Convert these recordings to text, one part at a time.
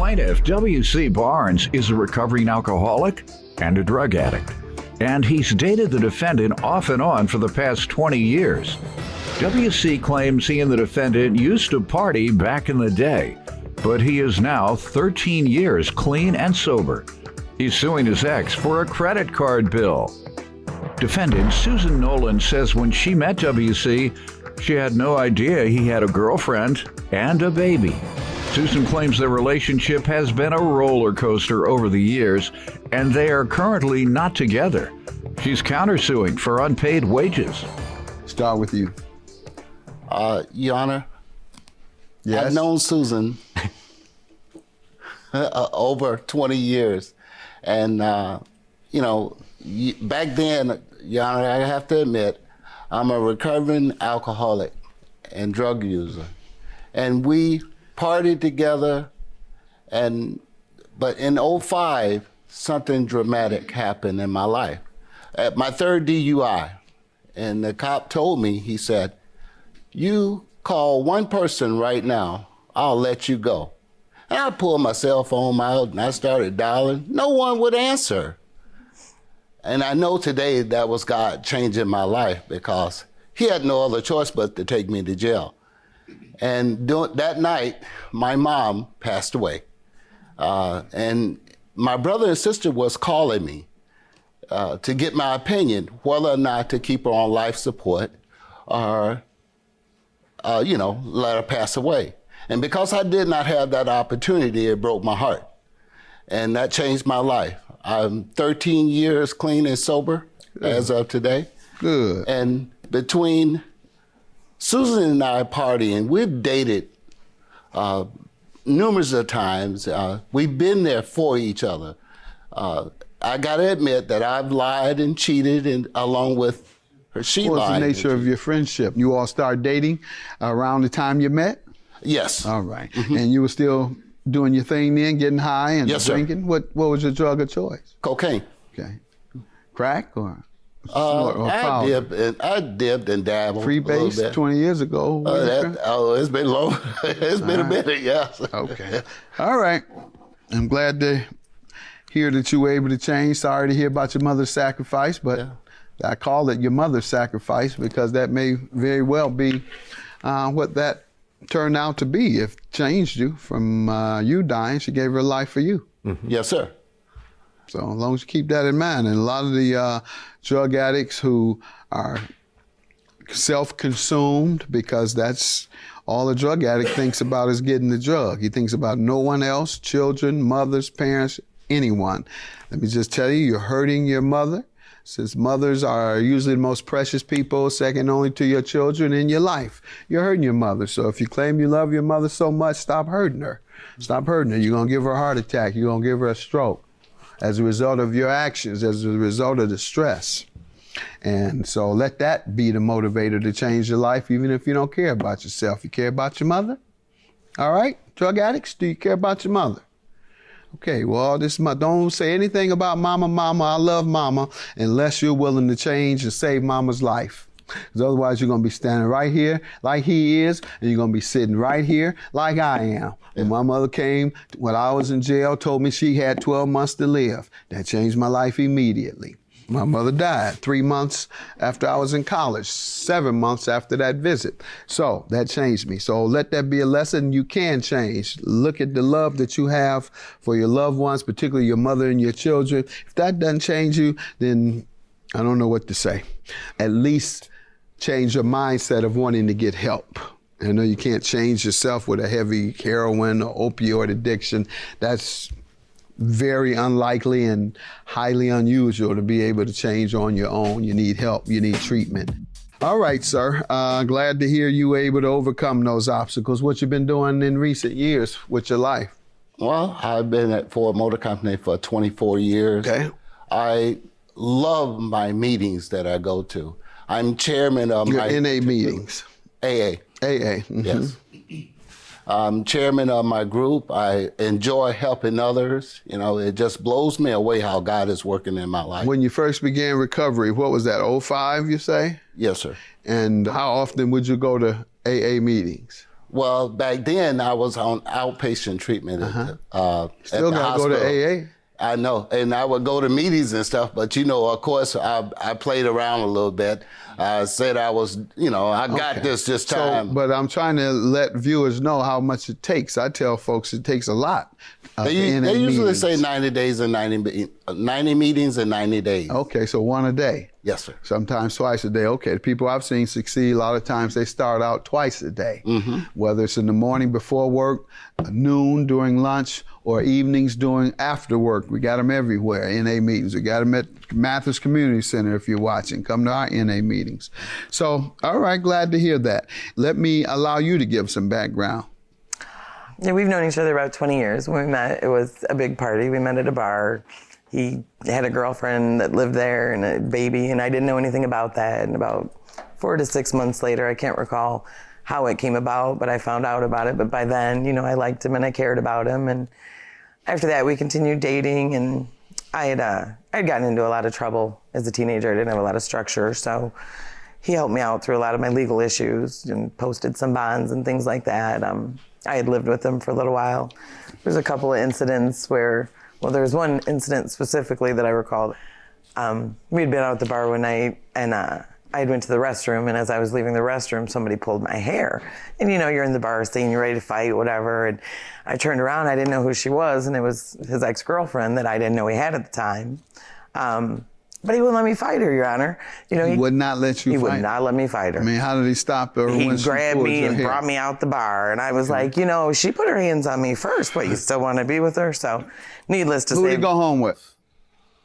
Plaintiff W.C. Barnes is a recovering alcoholic and a drug addict, and he's dated the defendant off and on for the past 20 years. W.C. claims he and the defendant used to party back in the day, but he is now 13 years clean and sober. He's suing his ex for a credit card bill. Defendant Susan Nolan says when she met W.C., she had no idea he had a girlfriend and a baby. Susan claims their relationship has been a roller coaster over the years, and they are currently not together. She's countersuing for unpaid wages. Start with you. Your Honor, Yes. I've known Susan over 20 years. And, back then, Your Honor, I have to admit, I'm a recovering alcoholic and drug user. And we partied together, but in '05, something dramatic happened in my life. At my third DUI, and the cop told me, he said, "You call one person right now, I'll let you go." And I pulled my cell phone out and I started dialing. No one would answer. And I know today that was God changing my life, because he had no other choice but to take me to jail. And that night, my mom passed away. And my brother and sister was calling me to get my opinion whether or not to keep her on life support or, let her pass away. And because I did not have that opportunity, it broke my heart. And that changed my life. I'm 13 years clean and sober as of today. Good. And between Susan and I partying, we've dated numerous of times. We've been there for each other. I gotta admit that I've lied and cheated, and along with her, she lied. What's the nature of your friendship? You all started dating around the time you met? Yes. All right. Mm-hmm. And you were still doing your thing then, getting high and Yes, sir. drinking? What was your drug of choice? Cocaine. Okay. Crack or I powder? dipped and dabbled. Free a little base bit. 20 years ago. It's been low. It's been a minute, yes. Okay. All right. I'm glad to hear that you were able to change. Sorry to hear about your mother's sacrifice, but Yeah. I call it your mother's sacrifice because that may very well be what that turned out to be. If changed you from you dying, she gave her life for you. Mm-hmm. Yes, sir. So as long as you keep that in mind, and a lot of the drug addicts who are self-consumed, because that's all a drug addict thinks about is getting the drug. He thinks about no one else, children, mothers, parents, anyone. Let me just tell you, you're hurting your mother, since mothers are usually the most precious people, second only to your children in your life. You're hurting your mother. So if you claim you love your mother so much, stop hurting her. Stop hurting her. You're going to give her a heart attack. You're going to give her a stroke as a result of your actions, as a result of the stress. And so let that be the motivator to change your life, even if you don't care about yourself. You care about your mother? All right, drug addicts, do you care about your mother? Okay, well, don't say anything about mama, I love mama, unless you're willing to change and save mama's life. Because otherwise you're going to be standing right here like he is, and you're going to be sitting right here like I am. When my mother came, when I was in jail, told me she had 12 months to live. That changed my life immediately. My mother died 3 months after I was in college, 7 months after that visit. So that changed me. So let that be a lesson. You can change. Look at the love that you have for your loved ones, particularly your mother and your children. If that doesn't change you, then I don't know what to say. At least change your mindset of wanting to get help. I know you can't change yourself with a heavy heroin or opioid addiction. That's very unlikely and highly unusual to be able to change on your own. You need help, you need treatment. All right, sir. Glad to hear you were able to overcome those obstacles. What you been doing in recent years with your life? Well, I've been at Ford Motor Company for 24 years. Okay. I love my meetings that I go to. I'm chairman of Your my NA meetings. AA. AA. Mm-hmm. Yes. I'm chairman of my group. I enjoy helping others. It just blows me away how God is working in my life. When you first began recovery, what was that, '05 you say? Yes, sir. And how often would you go to AA meetings? Well, back then I was on outpatient treatment at Still the gotta hospital. go to AA. I know, and I would go to meetings and stuff, but of course, I played around a little bit. I said I was, I got this time. So, but I'm trying to let viewers know how much it takes. I tell folks it takes a lot. They usually say 90 days and 90 meetings in 90 days. Okay, so one a day. Yes, sir. Sometimes twice a day. Okay, the people I've seen succeed, a lot of times they start out twice a day. Whether it's in the morning before work, noon during lunch, or evenings during after work. We got them everywhere, NA meetings. We got them at Mathis Community Center if you're watching. Come to our NA meetings. So, all right, glad to hear that. Let me allow you to give some background. Yeah, we've known each other about 20 years. When we met, it was a big party. We met at a bar. He had a girlfriend that lived there and a baby, and I didn't know anything about that. And about 4 to 6 months later, I can't recall how it came about, but I found out about it. But by then, I liked him and I cared about him. And after that, we continued dating, and I'd gotten into a lot of trouble as a teenager. I didn't have a lot of structure, so he helped me out through a lot of my legal issues and posted some bonds and things like that. I had lived with him for a little while. There's a couple of incidents where, there was one incident specifically that I recall. We'd been out at the bar one night, and I went to the restroom, and as I was leaving the restroom, somebody pulled my hair. And you're in the bar scene, you're ready to fight, whatever. And I turned around, I didn't know who she was, and it was his ex-girlfriend that I didn't know he had at the time. But he wouldn't let me fight her, Your Honor. He would not let you fight? He would not let me fight her. I mean, how did he stop her when He she grabbed pulled me your and hair? brought me out the bar. And I was like, she put her hands on me first, but you still want to be with her? So needless to say. Who did he go home with?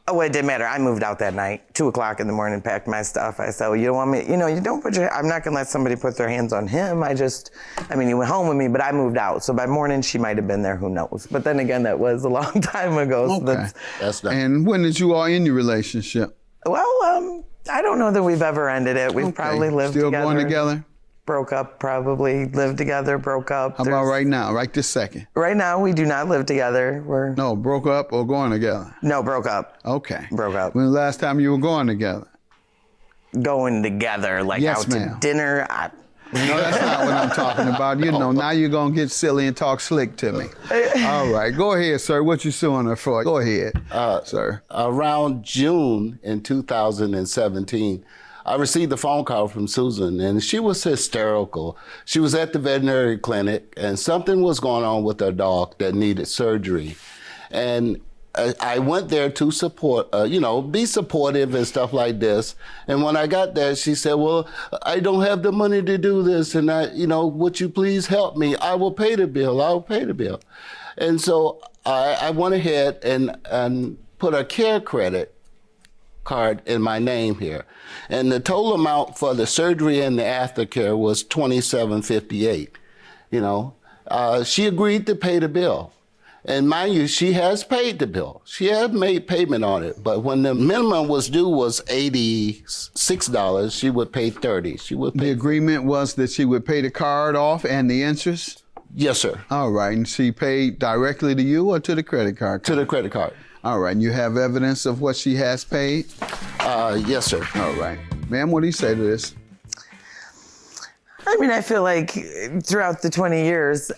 Oh, it didn't matter. I moved out that night, 2:00 in the morning, packed my stuff. I said, well, you don't want me, you don't put I'm not going to let somebody put their hands on him. He went home with me, but I moved out. So by morning, she might have been there, who knows? But then again, that was a long time ago. So Okay. That's not. And when did you all end your relationship? Well, I don't know that we've ever ended it. We've probably lived Still together. going together? Broke up, probably. Lived together, broke up. How about right now, right this second? Right now, we do not live together. No, broke up or going together? No, broke up. Okay. Broke up. When the last time you were going together? Going together, like Yes, out ma'am. to dinner. No, that's not what I'm talking about. Now you're going to get silly and talk slick to me. All right, go ahead, sir. What you suing her for? Go ahead, sir. Around June in 2017, I received a phone call from Susan, and she was hysterical. She was at the veterinary clinic, and something was going on with her dog that needed surgery. And I went there to support, be supportive and stuff like this. And when I got there, she said, well, I don't have the money to do this. And would you please help me? I will pay the bill. I will pay the bill. And so I went ahead and put a care credit card in my name here. And the total amount for the surgery and the aftercare was $27.58. She agreed to pay the bill. And mind you, she has paid the bill. She had made payment on it. But when the minimum was due was $86, she would pay $30. She would pay. The agreement was that she would pay the card off and the interest? Yes, sir. All right, and she paid directly to you or to the credit card? To the credit card. All right, and you have evidence of what she has paid? Yes, sir. All right. Ma'am, what do you say to this? I feel like throughout the 20 years,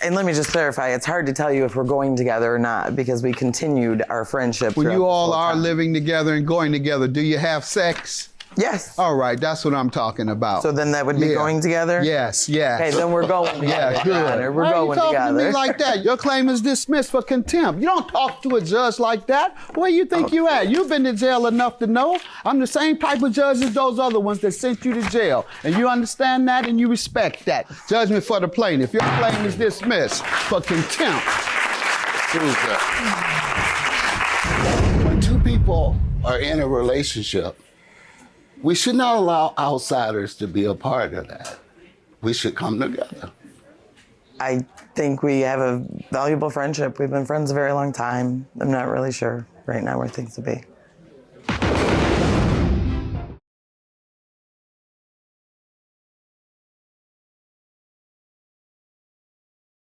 and let me just clarify, it's hard to tell you if we're going together or not because we continued our friendship. When you all are time. living together and going together, do you have sex? Yes. All right, that's what I'm talking about. So then that would be going together? Yes. Okay, then we're going together. Yeah, good. Your Honor. We're Why going are you talking together. to me like that? Your claim is dismissed for contempt. You don't talk to a judge like that. Where you think you at? You've been to jail enough to know. I'm the same type of judge as those other ones that sent you to jail. And you understand that and you respect that. Judgment for the plaintiff. Your claim is dismissed for contempt. When two people are in a relationship, we should not allow outsiders to be a part of that. We should come together. I think we have a valuable friendship. We've been friends a very long time. I'm not really sure right now where things will be.